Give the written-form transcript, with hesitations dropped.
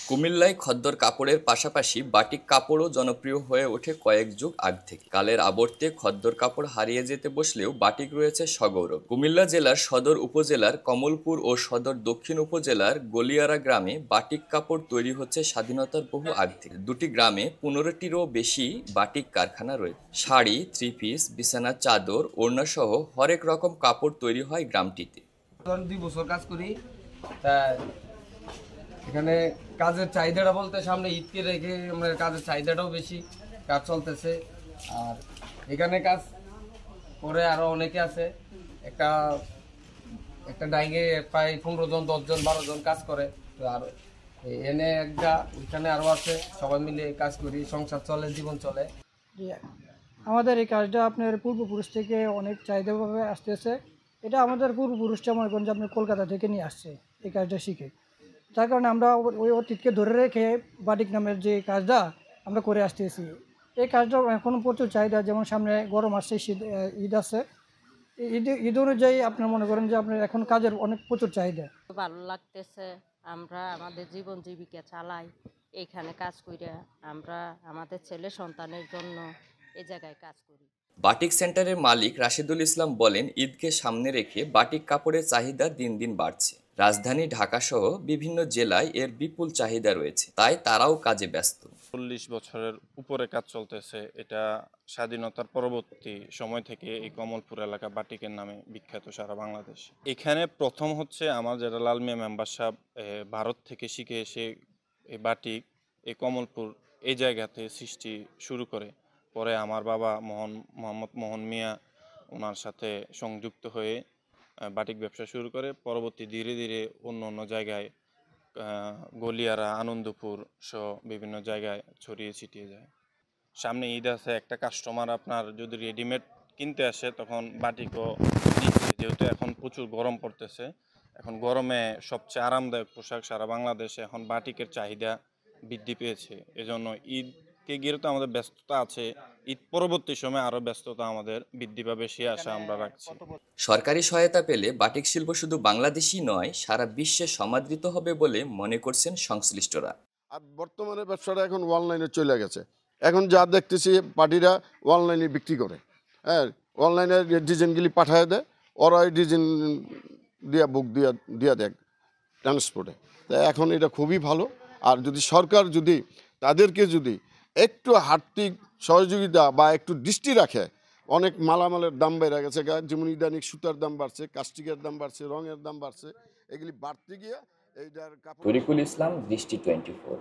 কুমিল্লায় খদ্দর কাপড়ের পাশাপাশি বাটিক কাপড়ও জনপ্রিয় হয়ে ওঠে কয়েক যুগ আগ থেকে। কালের আবর্তে খদ্দর কাপড় হারিয়ে যেতে বসলেও বাটিক রয়েছে সগৌরব। কুমিল্লা জেলার সদর উপজেলার কমলপুর ও সদর দক্ষিণ উপজেলার গলিয়ারা গ্রামে বাটিক কাপড় তৈরি হচ্ছে স্বাধীনতার বহু আগ থেকে। দুটি গ্রামে 15টিরও বেশি বাটিক কারখানা রয়েছে। শাড়ি, থ্রি পিস, বিছানা চাদর, ওড়নাসহ হরেক রকম কাপড় তৈরি হয় গ্রামটিতে। 2 বছর কাজ করি, এখানে কাজের চাহিদাটা বলতে সামনে ঈদকে রেখে আমরা কাজের চাহিদাটাও বেশি, কাজ চলতেছে। আর এখানে কাজ করে আরো অনেকে আছে, একটা একটা ডাইংয়ে প্রায় 15 জন, 10 জন, 12 জন কাজ করে। তো আর এনে একটা ওইখানে আরো আছে, সবাই মিলে কাজ করি, সংসার চলে, জীবন চলে। আমাদের এই কাজটা আপনার পূর্বপুরুষ থেকে অনেক চাহিদাভাবে আসতেছে। এটা আমাদের পূর্বপুরুষটা মনে করেন যে আপনার কলকাতা থেকে নিয়ে আসছে এই কাজটা শিখে। তার কারণে আমরা ওই অতীতকে ধরে রেখে বাটিক নামের যে কাজটা আমরা করে আসতেছি। এই কাজটা এখনও প্রচুর চাহিদা, যেমন সামনে গরম আসছে, ঈদ আছে, ঈদ অনুযায়ী আপনার মনে করেন যে আপনার এখন কাজের অনেক প্রচুর চাহিদা। ভালো লাগতেছে, আমরা আমাদের জীবন জীবিকা চালাই এইখানে কাজ কইরা। আমরা আমাদের ছেলে সন্তানের জন্য এই জায়গায় কাজ করি। বাটিক সেন্টারের মালিক রাশেদুল ইসলাম বলেন, ঈদকে সামনে রেখে বাটিক কাপড়ের চাহিদা দিন দিন বাড়ছে। রাজধানী ঢাকাসহ বিভিন্ন জেলায় এর বিপুল চাহিদা রয়েছে, তাই তারাও কাজে ব্যস্ত। 40 বছরের উপরে কাজ চলতেছে। এটা স্বাধীনতার পরবর্তী সময় থেকে এই কমলপুর এলাকা বাটিকের নামে বিখ্যাত সারা বাংলাদেশ। এখানে প্রথম হচ্ছে আমার যেটা লাল মিয়া মেম্বার সাহেব ভারত থেকে শিখে এসে এই বাটিক এই কমলপুর এই জায়গাতে সৃষ্টি শুরু করে। পরে আমার বাবা মোহাম্মদ মোহন মিয়া ওনার সাথে সংযুক্ত হয়ে বাটিক ব্যবসা শুরু করে। পরবর্তী ধীরে ধীরে অন্য অন্য জায়গায় গলিয়ারা, আনন্দপুর সহ বিভিন্ন জায়গায় ছড়িয়ে ছিটিয়ে যায়। সামনে ঈদ আছে, একটা কাস্টমার আপনার যদি রেডিমেড কিনতে আসে তখন বাটিকও নিচ্ছে, যেহেতু এখন প্রচুর গরম পড়তেছে। এখন গরমে সবচেয়ে আরামদায়ক পোশাক সারা বাংলাদেশে এখন বাটিকের চাহিদা বৃদ্ধি পেয়েছে। এজন্য ঈদকে ঘিরে তো আমাদের ব্যস্ততা আছে, ঈদ পরবর্তী সময় আরও ব্যস্ততা আমাদের বৃদ্ধি পাবে, সে আশা আমরা রাখছি। সরকারি সহায়তা পেলে বাটিক শিল্প শুধু বাংলাদেশই নয়, সারা বিশ্বে সমাদৃত হবে বলে মনে করছেন সংশ্লিষ্টরা। আর বর্তমানে ব্যবসাটা এখন অনলাইনে চলে গেছে। এখন যা দেখতেছি পার্টিরা অনলাইনে বিক্রি করে, হ্যাঁ, অনলাইনে ডিজাইনগুলি পাঠিয়ে দেয়, ওরা ওই ডিজাইন বুক দিয়া দেয় ট্রান্সপোর্টে। তাই এখন এটা খুবই ভালো। আর যদি সরকার যদি তাদেরকে যদি একটু আর্থিক সহযোগিতা বা একটু দৃষ্টি রাখে, অনেক মালামালের দাম বেড়ে গেছে, যেমন ইদানিক সুতার দাম বাড়ছে, কাস্টিকের দাম বাড়ছে, রঙের দাম বাড়ছে, এগুলি বাড়তে গিয়ে এইটার তরিকুল ইসলাম, দৃষ্টি 24।